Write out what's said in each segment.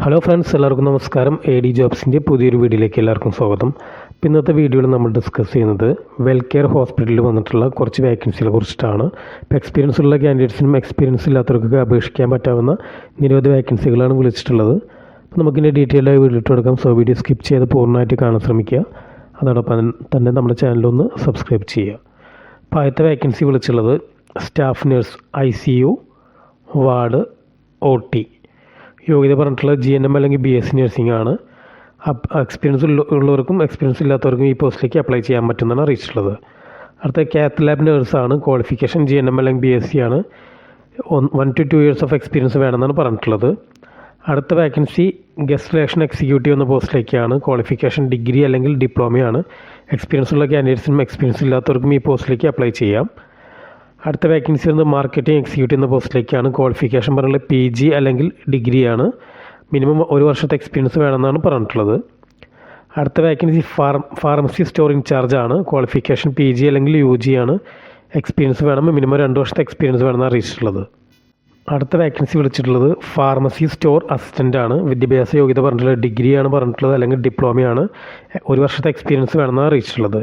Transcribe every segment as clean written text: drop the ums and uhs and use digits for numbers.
Hello friends, എല്ലാവർക്കും നമസ്കാരം. AD ജോബ്സിൻ്റെ പുതിയൊരു വീഡിയോയിലേക്ക് എല്ലാവർക്കും സ്വാഗതം. ഇന്നത്തെ വീഡിയോയിൽ നമ്മൾ ഡിസ്കസ് ചെയ്യുന്നത് വെൽകെയർ ഹോസ്പിറ്റലിൽ വന്നിട്ടുള്ള കുറച്ച് വേക്കൻസികളെ കുറിച്ചിട്ടാണ്. ഇപ്പോൾ എക്സ്പീരിയൻസ് ഉള്ള കാൻഡിഡേറ്റ്സിനും എക്സ്പീരിയൻസ് ഇല്ലാത്തവർക്കൊക്കെ അപേക്ഷിക്കാൻ പറ്റാവുന്ന നിരവധി വേക്കൻസികളാണ് വിളിച്ചിട്ടുള്ളത്. അപ്പോൾ നമുക്കിൻ്റെ ഡീറ്റെയിലായി വീഡിയോ ഇട്ട് കൊടുക്കാം. സോ വീഡിയോ സ്കിപ്പ് ചെയ്ത് പൂർണ്ണമായിട്ട് കാണാൻ ശ്രമിക്കുക. അതോടൊപ്പം തന്നെ നമ്മുടെ ചാനലൊന്ന് സബ്സ്ക്രൈബ് ചെയ്യുക. അപ്പോൾ ആദ്യത്തെ വേക്കൻസി വിളിച്ചുള്ളത് staff nurse ICU ward OT. യോഗ്യത പറഞ്ഞിട്ടുള്ള GNM അല്ലെങ്കിൽ BSc Nursing ആണ്. എക്സ്പീരിയൻസ് ഉള്ളവർക്കും എക്സ്പീരിയൻസ് ഇല്ലാത്തവർക്കും ഈ പോസ്റ്റിലേക്ക് അപ്ലൈ ചെയ്യാൻ പറ്റുമെന്നാണ് അറിയിച്ചിട്ടുള്ളത്. അടുത്ത Cathlab നഴ്സാണ്. ക്വാളിഫിക്കേഷൻ GNM അല്ലെങ്കിൽ BSc ആണ്. 1 to 2 years ഓഫ് എക്സ്പീരിയൻസ് വേണമെന്നാണ് പറഞ്ഞിട്ടുള്ളത്. അടുത്ത വേക്കൻസി ഗസ്റ്റ് റിലേഷൻ എക്സിക്യൂട്ടീവ് എന്ന പോസ്റ്റിലേക്കാണ്. ക്വാളിഫിക്കേഷൻ ഡിഗ്രി അല്ലെങ്കിൽ ഡിപ്ലോമയാണ്. എക്സ്പീരിയൻസ് ഉള്ള കാൻഡിഡേറ്റ്സിനും എക്സ്പീരിയൻസ് ഇല്ലാത്തവർക്കും ഈ പോസ്റ്റിലേക്ക് അപ്ലൈ ചെയ്യാം. അടുത്ത വേക്കൻസി വന്ന് മാർക്കറ്റിംഗ് എക്സിക്യൂട്ടീവ് എന്ന പോസ്റ്റിലേക്കാണ്. ക്വാളിഫിക്കേഷൻ പറഞ്ഞാൽ PG അല്ലെങ്കിൽ ഡിഗ്രിയാണ്. മിനിമം 1 വർഷത്തെ എക്സ്പീരിയൻസ് വേണമെന്നാണ് പറഞ്ഞിട്ടുള്ളത്. അടുത്ത വേക്കൻസി ഫാർമസി സ്റ്റോർ ഇൻചാർജ് ആണ്. ക്വാളിഫിക്കേഷൻ PG അല്ലെങ്കിൽ UG ആണ്. എക്സ്പീരിയൻസ് വേണം, മിനിമം 2 വർഷത്തെ എക്സ്പീരിയൻസ് വേണമെന്നാണ് അറിയിച്ചിട്ടുള്ളത്. അടുത്ത വേക്കൻസി വിളിച്ചിട്ടുള്ളത് ഫാർമസി സ്റ്റോർ അസിസ്റ്റൻ്റ് ആണ്. വിദ്യാഭ്യാസ യോഗ്യത പറഞ്ഞിട്ടുള്ളത് ഡിഗ്രിയാണ് പറഞ്ഞിട്ടുള്ളത് അല്ലെങ്കിൽ ഡിപ്ലോമയാണ്. 1 വർഷത്തെ എക്സ്പീരിയൻസ് വേണമെന്നാണ് അറിയിച്ചിട്ടുള്ളത്.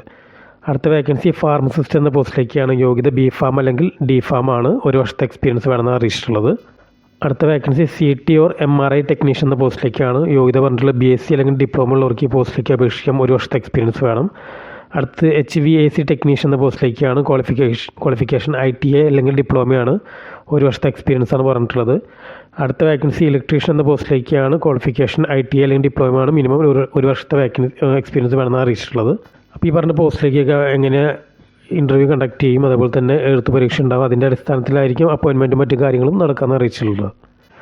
അടുത്ത വേക്കൻസി ഫാർമസിസ്റ്റ് എന്ന പോസ്റ്റിലേക്കാണ്. യോഗ്യത BPharm അല്ലെങ്കിൽ DPharm ആണ്. 1 വർഷത്തെ എക്സ്പീരിയൻസ് വേണമെന്നാണ് അറിയിച്ചിട്ടുള്ളത്. അടുത്ത vacancy CT or MRI Technician എന്ന പോസ്റ്റിലേക്കാണ്. യോഗ്യത പറഞ്ഞിട്ടുള്ള BSc അല്ലെങ്കിൽ ഡിപ്ലോമ ഉള്ളവർക്ക് ഈ പോസ്റ്റിലേക്ക് അപേക്ഷിക്കാം. 1 വർഷത്തെ എക്സ്പീരിയൻസ് വേണം. അടുത്ത് HVAC Technician എന്ന പോസ്റ്റിലേക്കാണ്. ക്വാളിഫിക്കേഷൻ ITA അല്ലെങ്കിൽ ഡിപ്ലോമയാണ്. 1 വർഷത്തെ എക്സ്പീരിയൻസ് ആണ് പറഞ്ഞിട്ടുള്ളത്. അടുത്ത വേക്കൻസി Electrician എന്ന പോസ്റ്റിലേക്കാണ്. ക്വാളിഫിക്കേഷൻ ITA അല്ലെങ്കിൽ ഡിപ്ലോമയാണ്. മിനിമം 1 വർഷത്തെ എക്സ്പീരിയൻസ് വേണമെന്നാണ് അറിയിച്ചിട്ടുള്ളത്. അപ്പോൾ ഈ പറഞ്ഞ പോസ്റ്റിലേക്കൊക്കെ എങ്ങനെ ഇൻ്റർവ്യൂ കണ്ടക്ട് ചെയ്യും, അതേപോലെ തന്നെ എഴുത്ത് പരീക്ഷ ഉണ്ടാവും. അതിൻ്റെ അടിസ്ഥാനത്തിലായിരിക്കും അപ്പോയിൻമെൻറ്റും മറ്റു കാര്യങ്ങളും നടക്കാമെന്ന് അറിയിച്ചിട്ടുള്ളത്.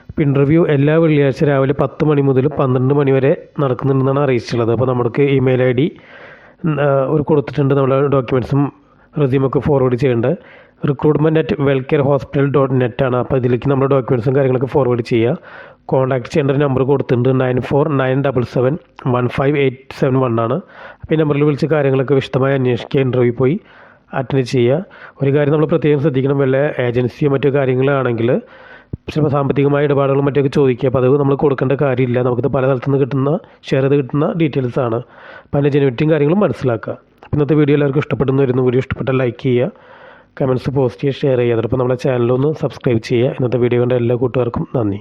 അപ്പോൾ ഇൻ്റർവ്യൂ എല്ലാ വെള്ളിയാഴ്ച രാവിലെ 10 മണി മുതൽ 12 മണി വരെ നടക്കുന്നുണ്ടെന്നാണ് അറിയിച്ചിട്ടുള്ളത്. അപ്പോൾ നമുക്ക് ഇമെയിൽ ID ഒരു കൊടുത്തിട്ടുണ്ട്. നമ്മുടെ ഡോക്യുമെൻറ്റ്സും റെസ്യൂമൊക്കെ ഫോർവേഡ് ചെയ്യേണ്ടത് recruitment@welcarehospital.net ആണ്. അപ്പോൾ ഇതിലേക്ക് നമ്മുടെ ഡോക്യുമെൻറ്റ്സും കാര്യങ്ങളൊക്കെ ഫോർവേഡ് ചെയ്യുക. കോൺടാക്ട് ചെയ്യേണ്ട ഒരു നമ്പർ കൊടുത്തിട്ടുണ്ട്. 9497715871 ആണ്. അപ്പോൾ ഈ നമ്പറിൽ വിളിച്ച് കാര്യങ്ങളൊക്കെ വിശദമായി അന്വേഷിക്കുക. ഇൻ്റർവ്യൂ പോയി അറ്റൻഡ് ചെയ്യുക. ഒരു കാര്യം നമ്മൾ പ്രത്യേകം ശ്രദ്ധിക്കണം, വല്ല ഏജൻസിയോ മറ്റു കാര്യങ്ങളാണെങ്കിൽ ചിലപ്പോൾ സാമ്പത്തികമായ ഇടപാടുകളും മറ്റൊക്കെ ചോദിക്കുക. അപ്പോൾ അത് നമ്മൾ കൊടുക്കേണ്ട കാര്യമില്ല. നമുക്കിത് പല സ്ഥലത്തുനിന്ന് ഷെയർ ചെയ്ത് കിട്ടുന്ന ഡീറ്റെയിൽസ് ആണ്. അപ്പോൾ അതിൻ്റെ ജെനുവിറ്റിയും കാര്യങ്ങളും മനസ്സിലാക്കുക. ഇന്നത്തെ വീഡിയോ എല്ലാവർക്കും ഇഷ്ടപ്പെടുന്നു വരുന്നു. വീഡിയോ ഇഷ്ടപ്പെട്ടാൽ ലൈക്ക് ചെയ്യുക, കമൻറ്റ്സ് പോസ്റ്റ് ചെയ്യുക, ഷെയർ ചെയ്യുക. അതോടൊപ്പം നമ്മുടെ ചാനലൊന്ന് സബ്സ്ക്രൈബ് ചെയ്യുക. ഇന്നത്തെ വീഡിയോ കണ്ട എല്ലാ കൂട്ടുകാർക്കും നന്ദി.